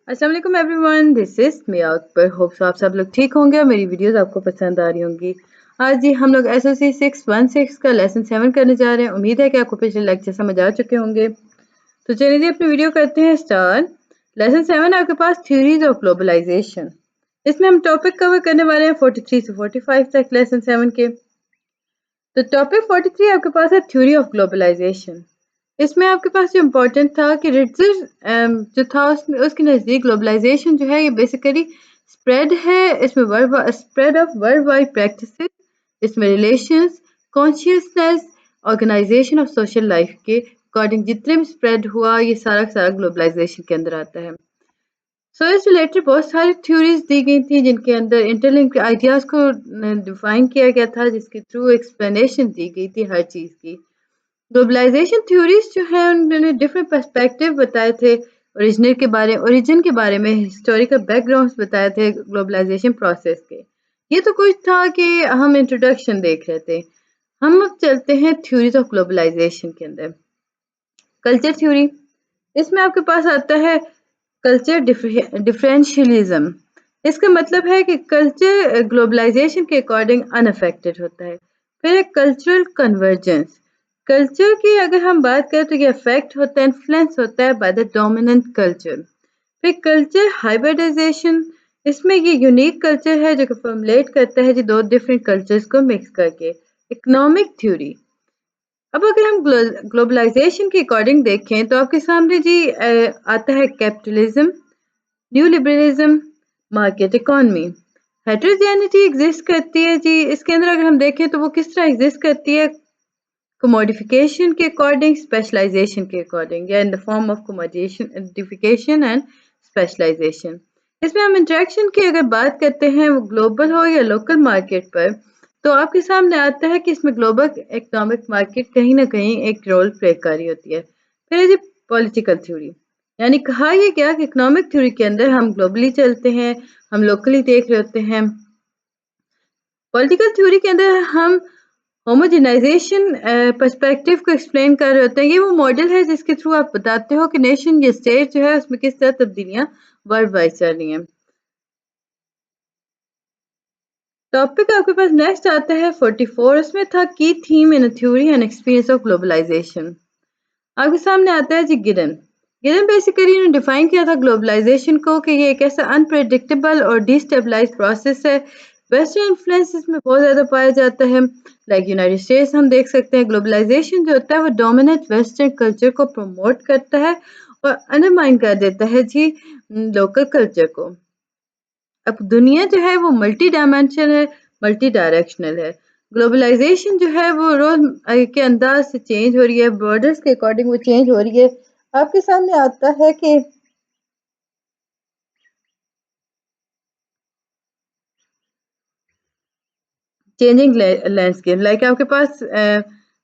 अस्सलाम वालेकुम everyone, this is me Akbar. Hopes आप सब लोग ठीक होंगे और मेरी वीडियोस आपको पसंद आ रही होंगी। आज जी हम लोग एसओसी 616 का लेसन 7 करने जा रहे हैं। उम्मीद है कि आपको पिछले लेक्चर समझ आ चुके होंगे। तो चलिए जी अपनी वीडियो करते हैं स्टार्ट। लेसन 7 आपके पास थ्योरीज ऑफ ग्लोबलाइजेशन। इसमें हम टॉपिक कवर करने वाले हैं 43 से 45 तक लेसन 7 के। तो टॉपिक 43 आपके पास है थ्योरी ऑफ ग्लोबलाइजेशन। इसमें आपके पास जो इम्पोर्टेंट था कि रिचर्ड जो था उसके नज़दीक ग्लोबलाइजेशन जो है ये बेसिकली स्प्रेड है। इसमें spread of world wide practices, इसमें relations, consciousness, organisation of social life के अकॉर्डिंग जितने भी स्प्रेड हुआ ये सारा का सारा ग्लोबलाइजेशन के अंदर आता है। सो इस रिलेटेड बहुत सारी थ्योरीज दी गई थी जिनके अंदर इंटरलिंक्ड आइडियाज को डिफाइन किया गया था, जिसके थ्रू एक्सप्लेनेशन दी गई थी हर चीज़ की। ग्लोबलाइजेशन थ्योरीज जो है उन्होंने डिफरेंट पर्सपेक्टिव बताए थे। ओरिजिन के बारे में हिस्टोरिकल बैकग्राउंड्स बताए थे ग्लोबलाइजेशन प्रोसेस के। ये तो कुछ था कि हम इंट्रोडक्शन देख रहे थे। हम अब चलते हैं थ्योरीज ऑफ ग्लोबलाइजेशन के अंदर। कल्चर थ्योरी, इसमें आपके पास आता है कल्चर डिफरेंशियलिज्म। इसका मतलब है कि कल्चर ग्लोबलाइजेशन के अकॉर्डिंग अनअफेक्टेड होता है। फिर एक कल्चरल कन्वर्जेंस, कल्चर की अगर हम बात करें तो ये अफेक्ट होता है, इन्फ्लुएंस होता है बाय द डोमिनेंट कल्चर। फिर कल्चर हाइब्रिडाइजेशन, इसमें ये यूनिक कल्चर है जो कि फॉर्मुलेट करता है जी दो डिफरेंट कल्चर्स को मिक्स करके। इकोनॉमिक थ्योरी, अब अगर हम ग्लोबलाइजेशन के अकॉर्डिंग देखें तो आपके सामने जी आता है capitalism, new liberalism, market economy. Heterogeneity exist करती है जी, इसके अंदर अगर हम देखें तो वो किस तरह एग्जिस्ट करती है, कमोडिफिकेशन के अकॉर्डिंग, स्पेशलाइजेशन के अकॉर्डिंग, या in the form of commodification and specialization. इसमें हम इंटरेक्शन की अगर बात करते हैं वो ग्लोबल हो या लोकल मार्केट पर, तो आपके सामने आता है कि इसमें ग्लोबल इकोनॉमिक मार्केट कहीं ना कहीं एक रोल प्ले कर रही होती है। फिर है जी पॉलिटिकल थ्योरी, यानी कहा यह गया कि इकोनॉमिक थ्योरी के अंदर हम ग्लोबली चलते हैं, हम लोकली देख रहे होते हैं। पॉलिटिकल थ्योरी के अंदर हम होमोजेनाइजेशन पर्सपेक्टिव को एक्सप्लेन कर रहे होते हैं। ये वो मॉडल है जिसके थ्रू आप बताते हो कि नेशन या स्टेट जो है उसमें किस तरह तब्दीलियां वर्ल्ड वाइड चल रही हैं। टॉपिक आपके पास नेक्स्ट आता है 44, इसमें था की theme in theory and experience of globalization. आपके सामने आता है जी गिडन। गिडन बेसिकली इन्होंने डिफाइन किया था ग्लोबलाइजेशन को कि ये एक ऐसा अनप्रेडिक्टेबल और डिस्टेबलाइज प्रोसेस है। वेस्टर्न इन्फ्लुएंस इसमें बहुत ज़्यादा पाया जाता है। लाइक यूनाइटेड स्टेट्स हम देख सकते हैं ग्लोबलाइजेशन जो होता है वो डोमिनेंट वेस्टर्न कल्चर को प्रमोट करता है और अंडरमाइन कर देता है जी लोकल कल्चर को। अब दुनिया जो है वो मल्टी डायमेंशनल है, मल्टी डायरेक्शनल है। ग्लोबलाइजेशन जो है वो रोज के अंदाज से चेंज हो रही है, बॉर्डर्स के अकॉर्डिंग वो चेंज हो रही है। आपके सामने आता है कि चेंजिंग लैंडस्केप, लाइक आपके पास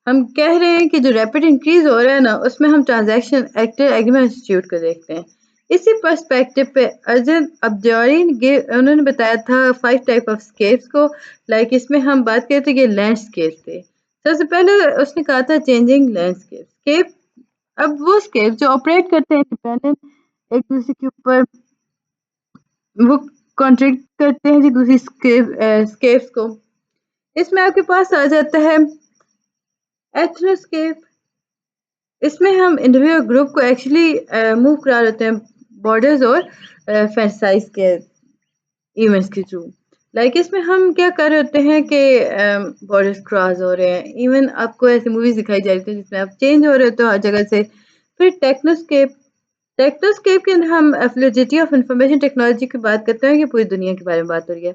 हम कह रहे हैं कि जो रैपिड इंक्रीज हो रहा है ना उसमें हम ट्रांजैक्शन एक्टर एग्रीमेंट इंस्टीट्यूट को देखते हैं। इसी पर्सपेक्टिव पे अर्जन अब्जारी ने उन्होंने बताया था 5 टाइप ऑफ स्केप्स को। लाइक इसमें हम बात करें तो ये लैंडस्केप थे। सबसे पहले उसने कहा था चेंजिंग लैंडस्केप स्केप। अब वो स्केप जो ऑपरेट करते हैं इंडिपेंडेंट एक दूसरे के ऊपर, वो कॉन्ट्रैक्ट करते हैं जी दूसरी स्केप्स को। इसमें आपके पास आ जाता है एथनोस्केप। इसमें हम इंडिविजुअल ग्रुप को एक्चुअली मूव करा लेते हैं बॉर्डर्स और फैंसाइज के इवेंट्स के थ्रू। लाइक इसमें हम क्या कर रहे होते हैं कि बॉर्डर्स क्रॉस हो रहे हैं। इवन आपको ऐसी मूवीज दिखाई जा रही थी जिसमें आप चेंज हो रहे होते हो हर जगह से। फिर टेक्नोस्केप, टेक्नोस्केप के अंदर हम फ्लूइडिटी ऑफ इंफॉर्मेशन टेक्नोलॉजी की बात करते हैं कि पूरी दुनिया के बारे में बात हो रही है।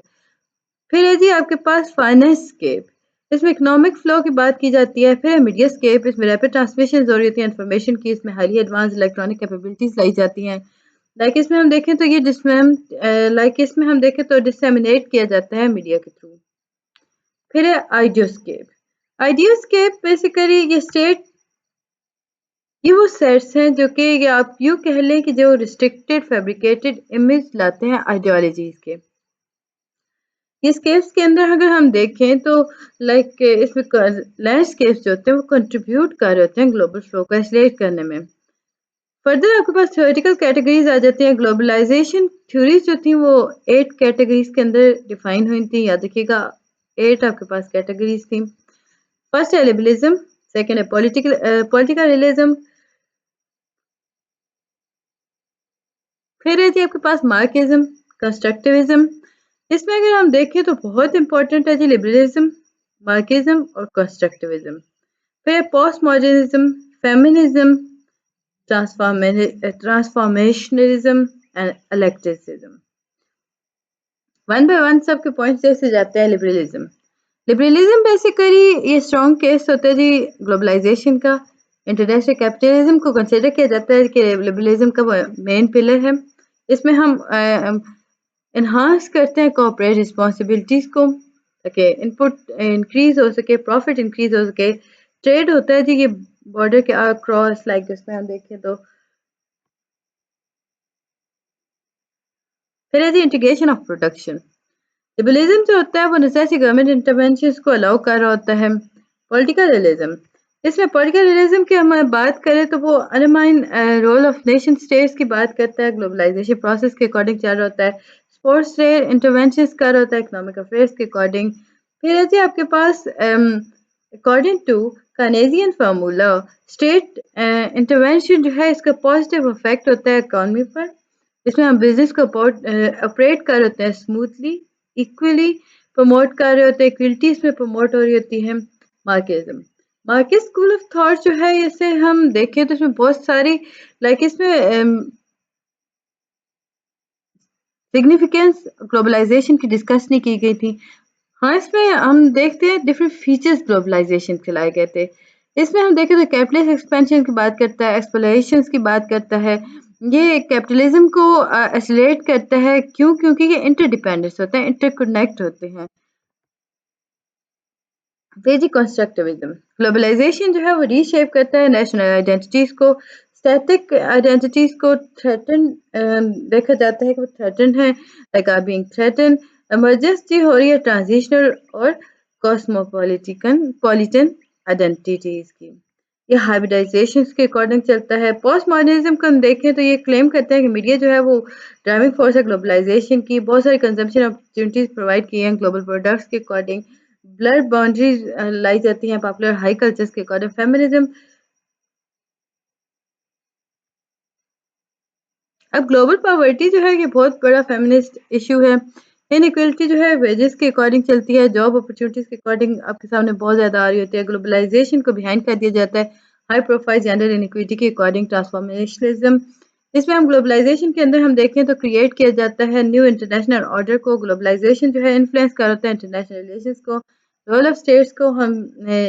फिर है जी आपके पास फाइनेंस स्केप, इसमें इकोनॉमिक फ्लो की बात की जाती है। फिर है मीडिया स्केप, इसमें रैपिड ट्रांसमिशन हो रही होती है इन्फॉर्मेशन की, इसमें हाईली एडवांस इलेक्ट्रॉनिक कैपेबिलिटीज लाई जाती हैं। लाइक इसमें हम देखें तो ये जिसमें हम लाइक इसमें हम देखें तो डिसमिनेट किया जाता है मीडिया के थ्रू। फिर है आइडियोस्केप। आइडियोस्केप बेसिकली ये स्टेट, ये वो सेट्स हैं जो कि आप यूँ कह लें कि जो रिस्ट्रिक्टेड फैब्रिकेटेड इमेज लाते हैं आइडियोलॉजीज के। स्केप्स के अंदर अगर हम देखें तो लाइक इसमें लैंडस्केप्स जो होते हैं वो कंट्रीब्यूट कर रहे होते हैं ग्लोबल फ्लो को एक्सलेट करने में। फर्दर आपके पास थ्योरेटिकल कैटेगरीज आ जाती हैं। ग्लोबलाइजेशन थ्योरीज जो थी वो 8 कैटेगरीज के अंदर डिफाइन हुई थी। याद रखिएगा 8 आपके पास कैटेगरीज थी। फर्स्ट है लिबरलिज्म, सेकंड है पॉलिटिकल रियलिज्म, फिर है जी आपके पास मार्क्सिज्म, कंस्ट्रक्टिविज्म। इसमें अगर हम देखें तो बहुत इंपॉर्टेंट है जी लिबरलिज्म, मार्क्सिज्म और कंस्ट्रक्टिविज्म। फिर post modernism, feminism, transformationalism and eclecticism. One by one सबके पॉइंट्स जैसे जाते हैं। लिबरलिज्म, लिबरलिज्म बेसिकली ये स्ट्रॉन्ग केस होता है जी ग्लोबलाइजेशन का। इंटरनेशनल कैपिटलिज्म को कंसिडर किया जाता है कि लिबरलिज्म का मेन पिलर है। इसमें हम इन्हांस करते हैं कॉर्पोरेट रिस्पॉन्सिबिलिटीज को ताकि इनपुट इंक्रीज हो सके, प्रॉफिट इंक्रीज हो सके। ट्रेड होता है जी ये बॉर्डर के अक्रॉस, लाइक इसमें हम देखें तो फिर है जी इंटीग्रेशन ऑफ प्रोडक्शन। लिबरलिज्म जो होता है वो नेसेसरी गवर्नमेंट इंटरवेंशन को अलाउ कर रहा होता है। पॉलिटिकल रियलिज्म, इसमें पॉलिटिकल रियलिज्म की हम बात करें तो वो undermine role of nation states की बात करता है। ग्लोबलाइजेशन प्रोसेस के अकॉर्डिंग चल रहा होता है। स्पोर्ट्स ट्रेड इंटरवेंशन कर रहा होता है इकोनॉमिक अफेयर्स के अकॉर्डिंग। फिर है जी आपके पास according to Carnegian formula state intervention जो है इसका पॉजिटिव इफेक्ट होता है इकोनॉमी पर। इसमें हम बिजनेस को ऑपरेट कर रहे होते हैं स्मूथली, इक्वली प्रमोट कर रहे होते हैं, इक्वलिटी इसमें प्रमोट हो रही होती है। Marxism, marks school of thought जो है इसे हम देखें तो इसमें बहुत सारी लाइक इसमें सिग्निफिकेंस ग्लोबलाइजेशन की डिस्कस नहीं की गई थी। हाँ, इसमें हम देखते हैं डिफरेंट फीचर्स ग्लोबलाइजेशन के लाए गए थे। इसमें हम देखें तो कैपिटलिस्ट एक्सपेंशन की बात करता है, एक्सप्लोरेशन की बात करता है। ये कैपिटलिज्म को एक्सेलरेट करता है। क्यों? क्योंकि ये इंटरडिपेंडेंस होते हैं, इंटरकनेक्ट होते हैं। फिर जी कंस्ट्रक्टिविज्म, ग्लोबलाइजेशन जो है वो रीशेप करता है नेशनल आइडेंटिटीज को। स्टैटिक आइडेंटिटीज को थ्रेटन देखा जाता है कि वो थ्रेटन है, like are being threaten. Emergence जी हो रही है ट्रांजिशनल और कॉस्मोपॉलिटिकन पॉलिटन आइडेंटिटीज की। ये हाइब्रिडाइजेशन के अकॉर्डिंग चलता है। पोस्ट मॉडर्निज्म को हम देखें तो ये क्लेम करता है कि मीडिया जो है वो ड्राइविंग फोर्स है ग्लोबलाइजेशन की। बहुत सारी कंजम्पशन अपॉर्चुनिटीज प्रोवाइड की हैं ग्लोबल प्रोडक्ट्स के अकॉर्डिंग। ब्लड बाउंड्रीज लाई जाती हैं पॉपुलर हाई कल्चर्स के अकॉर्डिंग। फेमिनिज्म, अब ग्लोबल पॉवर्टी जो है ये बहुत बड़ा फेमिनिस्ट इशू है। इनइक्वलिटी जो है वेजेस के अकॉर्डिंग चलती है, जॉब अपॉर्चुनिटीज के अकॉर्डिंग आपके सामने बहुत ज़्यादा आ रही होती है। ग्लोबलाइजेशन को बिहाइंड कर दिया जाता है हाई प्रोफाइल जेंडर इनइक्विटी के अकॉर्डिंग। ट्रांसफॉर्मेशनलिज्म, इसमें हम ग्लोबलाइजेशन के अंदर हम देखें तो क्रिएट किया जाता है न्यू इंटरनेशनल ऑर्डर को। ग्लोबलाइजेशन जो है इन्फ्लुएंस कर होता है इंटरनेशनल रिलेशंस को। रोल ऑफ स्टेट्स को हम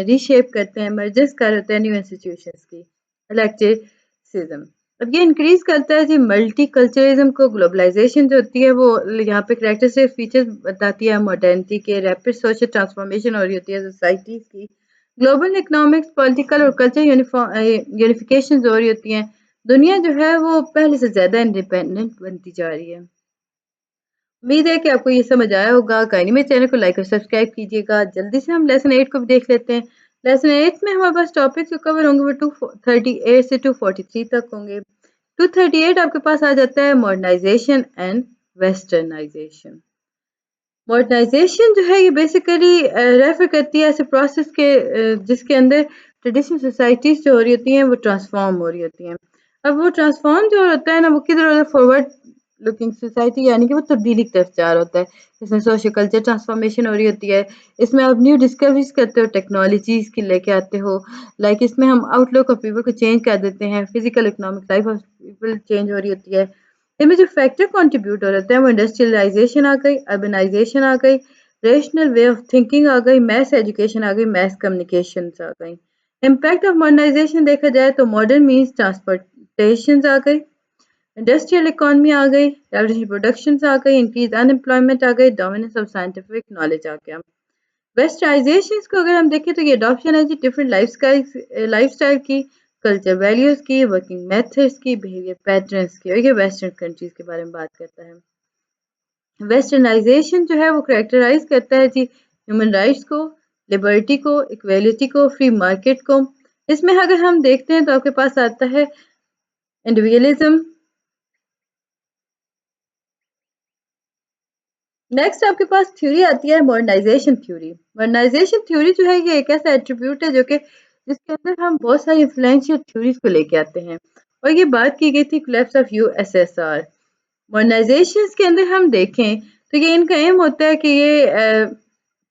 रीशेप करते हैं, मर्जेस कर होते हैं न्यू इंस्टीट्यूशंस की। इलेक्टिसिज्म, अब ये इंक्रीज करता है जी मल्टी कल्चरलिज्म को। ग्लोबलाइजेशन जो होती है वो यहाँ पे कैरेक्टरिस्टिक फीचर्स बताती है मॉडर्निटी के। रैपिड सोशल ट्रांसफॉर्मेशन हो रही होती है सोसाइटीज की। ग्लोबल इकोनॉमिक्स, पॉलिटिकल और कल्चर यूनिफिकेशन हो रही होती हैं। दुनिया जो है वो पहले से ज़्यादा इंडिपेंडेंट बनती जा रही है। उम्मीद है कि आपको ये समझ आया होगा। काइंडली मेरे चैनल को लाइक और सब्सक्राइब कीजिएगा। जल्दी से हम लेसन 8 को भी देख लेते हैं। लेसन 8 में हमारे पास टॉपिक्स जो कवर होंगे वो 238 से 243 तक होंगे। 238 आपके पास आ जाता है मॉडर्नाइजेशन एंड वेस्टर्नाइजेशन। मॉडर्नाइजेशन जो है ये बेसिकली रेफर करती है ऐसे प्रोसेस के जिसके अंदर ट्रेडिशनल सोसाइटीज जो हो रही होती हैं वो ट्रांसफॉर्म हो रही होती हैं। अब वो ट्रांसफॉर्म जो होता है ना वो किधर उधर फॉरवर्ड लुकिंग सोसाइटी, यानी कि वो तब्दीली की तरफ जा रहा होता है। इसमें सोशल कल्चर ट्रांसफॉर्मेशन हो रही होती है। इसमें आप न्यू डिस्कवरीज करते हो, टेक्नोलॉजीज की लेके आते हो। लाइक इसमें हम आउटलुक ऑफ पीपल को चेंज कर देते हैं। Physical economic life of people change हो रही होती है। इनमें जो फैक्टर कंट्रीब्यूट हो रहे हैं वो इंडस्ट्रियलाइजेशन आ गई, अर्बनाइजेशन आ गई, रेशनल वे ऑफ थिंकिंग आ गई, मैस एजुकेशन आ गई, मैस कम्युनिकेशन आ गई। इम्पैक्ट ऑफ मॉडर्नाइजेशन देखा जाए तो मॉडर्न मीन्स ट्रांसपोर्टेशन आ गई, इंडस्ट्रियल इकोनॉमी आ गई, रेवोल्यूशनरी प्रोडक्शन आ गई, इंक्रीज अनएम्प्लॉयमेंट आ गई, डोमिनेंस ऑफ साइंटिफिक नॉलेज आ गया। वेस्टर्नाइजेशन को अगर हम देखें तो ये अडॉप्शन है जी डिफरेंट लाइफस्टाइल की, कल्चर वैल्यूज की, वर्किंग मेथड्स की, बिहेवियर पैटर्न्स की, और ये वेस्टर्न कंट्रीज के बारे में बात करता है। वेस्टर्नाइजेशन जो है वो करेक्टराइज करता है जी ह्यूमन राइट्स को, लिबर्टी को, इक्वेलिटी को, फ्री मार्केट को। इसमें अगर हम देखते हैं तो आपके पास आता है इंडिविजुअलिज्म। नेक्स्ट आपके पास थ्योरी आती है मॉडर्नाइजेशन थ्योरी। मॉडर्नाइजेशन थ्योरी जो है ये एक ऐसा एट्रीब्यूट है जो कि जिसके अंदर हम बहुत सारी इन्फ्लुएंशियल थ्योरीज को लेके आते हैं और ये बात की गई थी कोलैप्स ऑफ यूएसएसआर। मॉडर्नाइजेशन के अंदर हम देखें तो ये इनका एम होता है कि ये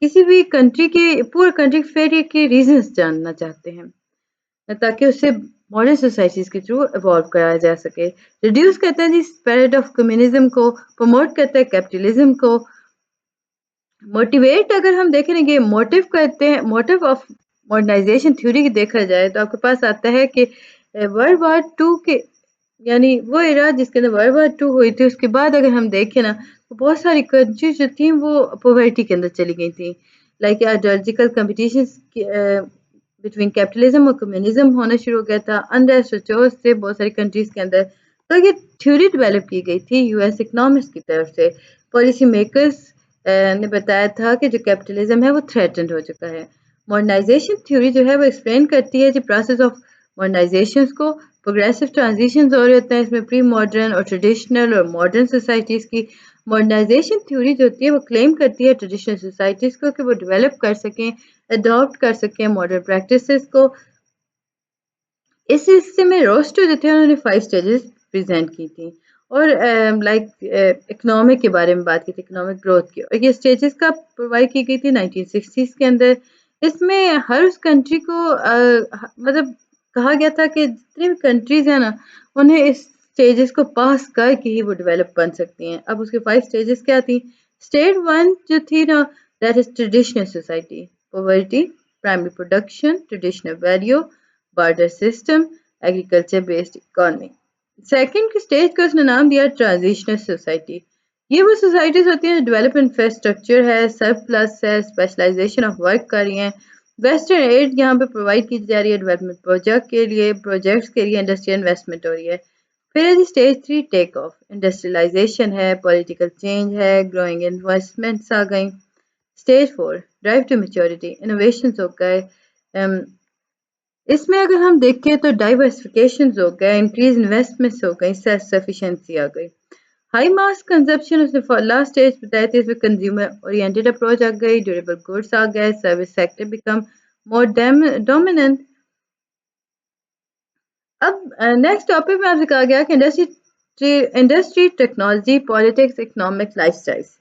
किसी भी कंट्री के पूरे कंट्री फेलियर के रीजंस जानना चाहते हैं ताकि उससे मॉडर्न सोसाइटीज के थ्रू इवॉल्व कराया जा सके। रिड्यूस करते हैं जी स्पिरिट ऑफ कम्युनिज्म को, प्रमोट करते हैं कैपिटलिज्म को। मोटिवेट अगर हम देखें ना ये मोटिव करते हैं, मोटिव ऑफ मॉडर्नाइजेशन थ्योरी की देखा जाए तो आपके पास आता है कि वर्ल्ड वार टू के यानी वो एरा जिसके अंदर वर्ल्ड वार टू हुई थी उसके बाद अगर हम देखें ना तो बहुत सारी कंट्रीज जो थी वो पॉवर्टी के अंदर चली गई थी। Like ideological competition between capitalism और कम्युनिज्म होना शुरू हो गया था। अनरेस्ट और चोर्स थे बहुत सारी कंट्रीज के अंदर। तो ये थ्योरी डेवलप की गई थी यूएस इकोनॉमिक्स की तरफ से। पॉलिसी मेकर्स ने बताया था कि जो कैपिटलिज्म है वो थ्रेटन्ड हो चुका है। मॉडर्नाइजेशन थ्योरी जो है वो एक्सप्लेन करती है जो प्रोसेस ऑफ मॉडर्नाइजेशन को। प्रोग्रेसिव ट्रांजिशन हो रहे होते हैं इसमें प्री मॉडर्न और ट्रेडिशनल और मॉडर्न सोसाइटीज की। मॉडर्नाइजेशन थ्योरी जो होती है वो क्लेम करती है ट्रेडिशनल सोसाइटीज को कि वो डेवलप कर सकें, अडॉप्ट कर सकें मॉडर्न प्रैक्टिसेस को। इस हिस्से में रोस्टो जो थे उन्होंने 5 स्टेजेस प्रेजेंट की थी और इकोनॉमिक के बारे में बात की थी, इकोनॉमिक ग्रोथ की। और ये स्टेजेस का प्रोवाइड की गई थी 1960s के अंदर। इसमें हर उस कंट्री को मतलब कहा गया था कि जितनी भी कंट्रीज हैं ना उन्हें इस स्टेजेस को पास करके ही वो डेवलप बन सकती हैं। अब उसके 5 स्टेजेस क्या थी? स्टेज 1 जो थी ना that is traditional society, poverty, primary production, traditional value, barter system, agriculture based economy. Second की स्टेज को उसने नाम दिया ट्रांजिशनल सोसाइटी। ये वो सोसाइटीज होती हैं जो डेवलप इंफ्रास्ट्रक्चर है, सरप्लस है, स्पेशलाइजेशन ऑफ वर्क कर रही हैं। वेस्टर्न एड यहाँ पे प्रोवाइड की जा रही है डेवलपमेंट प्रोजेक्ट्स के लिए इंडस्ट्रियल इन्वेस्टमेंट हो रही है। फिर है जी स्टेज 3 टेक ऑफ, इंडस्ट्रियलाइजेशन है, पॉलिटिकल चेंज है, ग्रोइंग इन्वेस्टमेंट्स आ गई। Stage 4 drive to maturity, innovation हो गए। इसमें अगर हम देखें तो डाइवर्सिफिकेशन हो गया, इंक्रीज इन्वेस्टमेंट्स हो गई, सेल्फ सफिशिएंसी आ गई। हाई मास कंजप्शन उसने लास्ट स्टेज बताया था, इसमें कंज्यूमर ओरिएंटेड अप्रोच आ गई, ड्यूरेबल गुड्स आ गए, service sector become more dominant. अब नेक्स्ट टॉपिक में आपसे कहा गया कि industry, technology, politics, economics, lifestyles.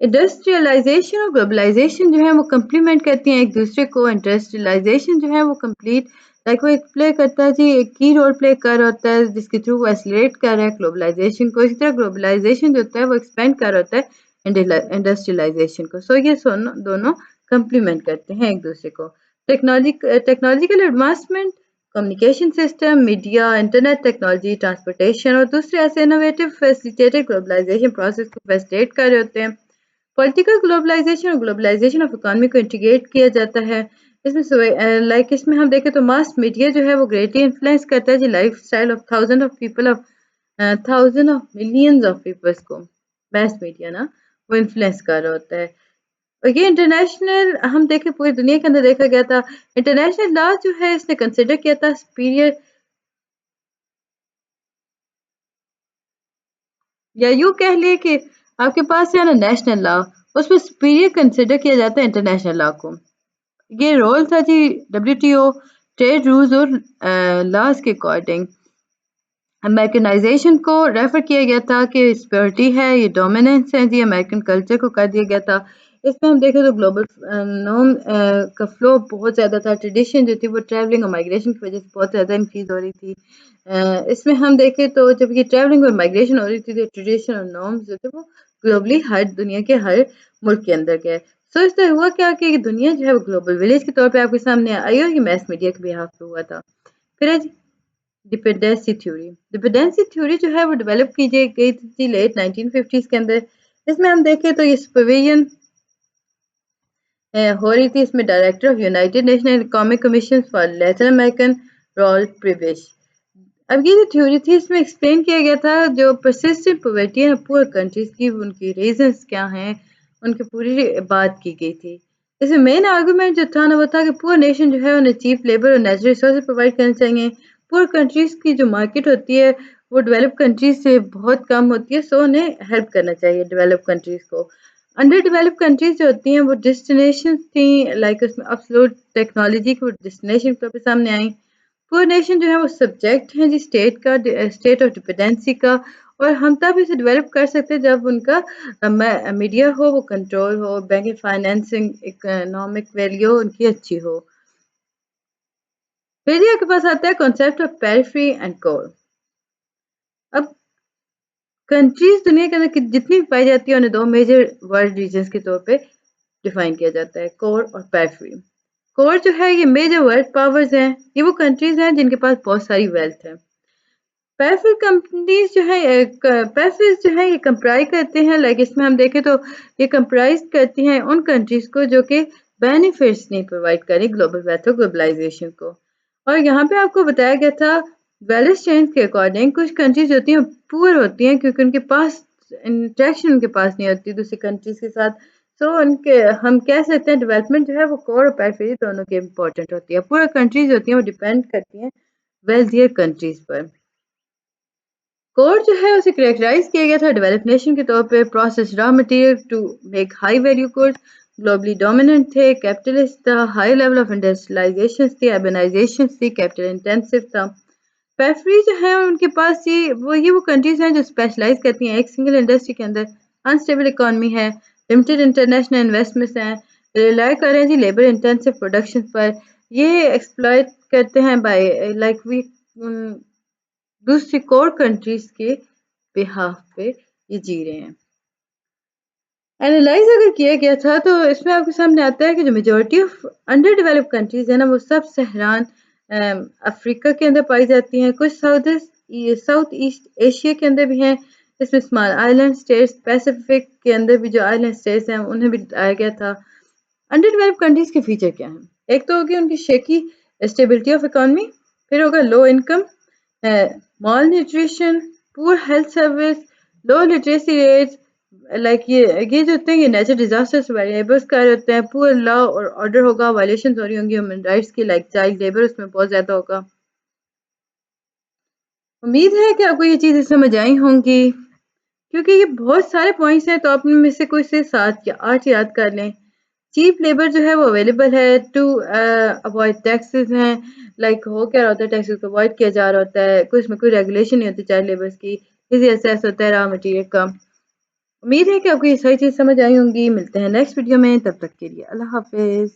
Industrialization और ग्लोबलाइजेशन जो है वो कम्प्लीमेंट करती हैं एक दूसरे को। इंडस्ट्रियलाइजेशन जो है वो कंप्लीट लाइक वो एक प्ले करता है जी, एक की रोल प्ले कर रहा होता है जिसके थ्रू वो एक्सलरेट कर रहा है ग्लोबलाइजेशन को। इसी तरह ग्लोबलाइजेशन जो होता है वो एक्सपेंड कर रहा होता है इंडस्ट्रियलाइजेशन को। सो ये दोनों कम्प्लीमेंट करते हैं एक दूसरे को। Technological advancement, communication system, media, internet technology, transportation और दूसरे ऐसे इनोवेटिव फैसिलिटेटेड ग्लोबलाइजेशन प्रोसेस को फैसिलिटेट कर रहे होते हैं। पॉलिटिकल ग्लोबलाइजेशन और ग्लोबलाइजेशन ऑफ इकोनॉमी को इंटीग्रेट किया जाता है। इसमें हम देखें तो मास मीडिया जो है वो ग्रेटली इन्फ्लुएंस करता है जी life style of thousand of millions of peoples को। मास मीडिया ना वो इन्फ्लुएंस कर रहा होता है। और ये इंटरनेशनल हम देखें पूरी दुनिया के अंदर देखा गया था। इंटरनेशनल लॉ जो है इसने कंसिडर किया था सुपीरियर, या यूँ कह लिए कि आपके पास है ना नेशनल लॉ, उसमें सुपीरियर कंसिडर किया जाता है इंटरनेशनल लॉ को। ये रोल था जी डब्ल्यूटीओ ट्रेड रूल्स और लॉज के अकॉर्डिंग। अमेरिकनाइजेशन को रेफर किया गया था कि सिक्योरिटी है, ये डोमिनेंस है जी, अमेरिकन कल्चर को कर दिया गया था। इसमें हम देखें तो ग्लोबल नॉर्म का फ्लो बहुत ज़्यादा था। ट्रेडिशन जो थी वो ट्रैवलिंग और माइग्रेशन की वजह से बहुत ज़्यादा इंक्रीज हो रही थी। इसमें हम देखें तो जब ये ट्रैवलिंग और माइग्रेशन हो रही थी तो ट्रेडिशन और नॉर्म्स जो थे वो ग्लोबली हर दुनिया के हर मुल्क के अंदर गए। सो इससे हुआ क्या कि दुनिया जो है वो ग्लोबल विलेज के तौर पे आपके सामने आई और ये मैस मीडिया के बिहाफ पे हुआ था। फिर है डिपेंडेंसी थ्योरी। डिपेंडेंसी थ्योरी जो है वो डेवलप की गई थी लेट 1950s के अंदर। इसमें हम देखें तो ये सुपरविजन हो रही थी। इसमें director of United Nation Economic Commission for Latin American Raul Prebisch. अब ये जो थ्योरी थी इसमें एक्सप्लेन किया गया था जो परसिस्टेंट पॉवर्टी है पुअर कंट्रीज की, उनकी रीजंस क्या हैं, उनकी पूरी बात की गई थी। इसमें मेन आर्गूमेंट जो था ना वो था कि पुअर नेशन जो है उन्हें चीप लेबर और नेचुरल रिसोर्सेज प्रोवाइड करने चाहिए। पुअर कंट्रीज़ की जो मार्केट होती है वो डेवलप कंट्रीज़ से बहुत कम होती है, सो उन्हें हेल्प करना चाहिए डेवलप कंट्रीज़ को। अंडर डेवलप्ड कंट्रीज़ जो होती हैं वो डेस्टिनेशंस थी, लाइक उसमें अपलोड टेक्नोलॉजी की वो डेस्टिनेशन के तौर पे सामने आई। पुअर नेशन जो है वो सब्जेक्ट हैं जी स्टेट का, स्टेट ऑफ डिपेंडेंसी का, और हम तब इसे डेवलप कर सकते हैं जब उनका मीडिया हो वो कंट्रोल हो, बैंकिंग फाइनेंसिंग इकोनॉमिक वैल्यू उनकी अच्छी हो। फिर ये आपके पास आता है concept of periphery and core. अब कंट्रीज दुनिया के अंदर जितनी भी पाई जाती है उन्हें दो मेजर वर्ल्ड रीजन्स के तौर पे डिफाइन किया जाता है, कोर और पेरिफेरी। कोर जो है ये मेजर वर्ल्ड पावर्स हैं, ये वो कंट्रीज हैं जिनके पास बहुत सारी वेल्थ है। पेरिफेरल कंपनीज जो है पेरिफेरल्स जो है ये कंप्राइज करते हैं, लाइक इसमें हम देखें तो ये कंप्राइज करती हैं उन कंट्रीज को जो कि बेनिफिट्स नहीं प्रोवाइड करें ग्लोबल वेल्थ और ग्लोबलाइजेशन को। और यहाँ पे आपको बताया गया था वैल्यू चेन के अकॉर्डिंग कुछ कंट्रीज होती हैं पुअर होती हैं क्योंकि उनके पास इंटरेक्शन उनके पास नहीं होती दूसरी कंट्रीज के साथ। सो उनके हम कह सकते हैं डेवलपमेंट जो है वो कोर और पेरिफेरी दोनों के इम्पोर्टेंट होती है। पुअर कंट्रीज होती हैं वो डिपेंड करती हैं वेल्थियर कंट्रीज पर। कोर जो है उसे कैरेक्टराइज किया गया था डेवलप नेशन के तौर पे, process raw material to make high value goods, globally dominant थे, कैपिटलिस्ट था, हाई लेवल ऑफ इंडस्ट्रियलाइजेशन थी, अर्बनाइजेशन थी, कैपिटल इंटेंसिव था। पेरिफेरी जो है उनके पास ये वो कंट्रीज हैं जो स्पेशलाइज करती हैं एक सिंगल इंडस्ट्री के अंदर, अनस्टेबल इकोनॉमी है, लिमिटेड इंटरनेशनल इन्वेस्टमेंट्स हैं, रिलाई कर रहे हैं जी लेबर इंटेंसिव प्रोडक्शन पर, ये एक्सप्लॉइट करते हैं बाय लाइक वी दूसरी कोर कंट्रीज के बिहाफ पे ये जी रहे हैं। एनालाइज अगर किया गया था तो इसमें आपके सामने आता है कि जो majority of under developed countries है ना वो सब सहरान अफ्रीका के अंदर पाई जाती हैं, कुछ साउथ ईस्ट एशिया के अंदर भी हैं, इसमें स्मॉल आइलैंड स्टेट्स, पैसिफिक के अंदर भी जो आइलैंड स्टेट्स हैं उन्हें भी बताया गया था। अंडर डेवलप्ड कंट्रीज के फीचर क्या हैं? एक तो होगी उनकी शेकी स्टेबिलिटी ऑफ इकोनॉमी, फिर होगा low income, malnutrition, poor health service, low literacy rates, like ये जो होते हैं ये नेचुरल डिजास्टर्स वेरिएबल्स का होते हैं, पुअर लॉ और ऑर्डर होगा, वायलेशन हो रही होंगी ह्यूमन राइट्स की, लाइक चाइल्ड लेबर उसमें बहुत ज़्यादा होगा। उम्मीद है कि आपको ये चीज़ें समझ आई होंगी, क्योंकि ये बहुत सारे पॉइंट्स हैं तो आप में से कोई से 7 या 8 याद कर लें। चीप लेबर जो है वो अवेलेबल है टू अवॉइड टैक्सेस हैं, लाइक हो क्या रहा होता है टैक्सेस को अवॉइड किया जा रहा होता है, कुछ में कोई रेगुलेशन नहीं होती चाइल्ड लेबर्स की, इजी एक्सेस होता है रॉ मटेरियल का। उम्मीद है कि आपको ये सारी चीज़ समझ आई होंगी। मिलते हैं नेक्स्ट वीडियो में, तब तक के लिए अल्लाह हाफिज़।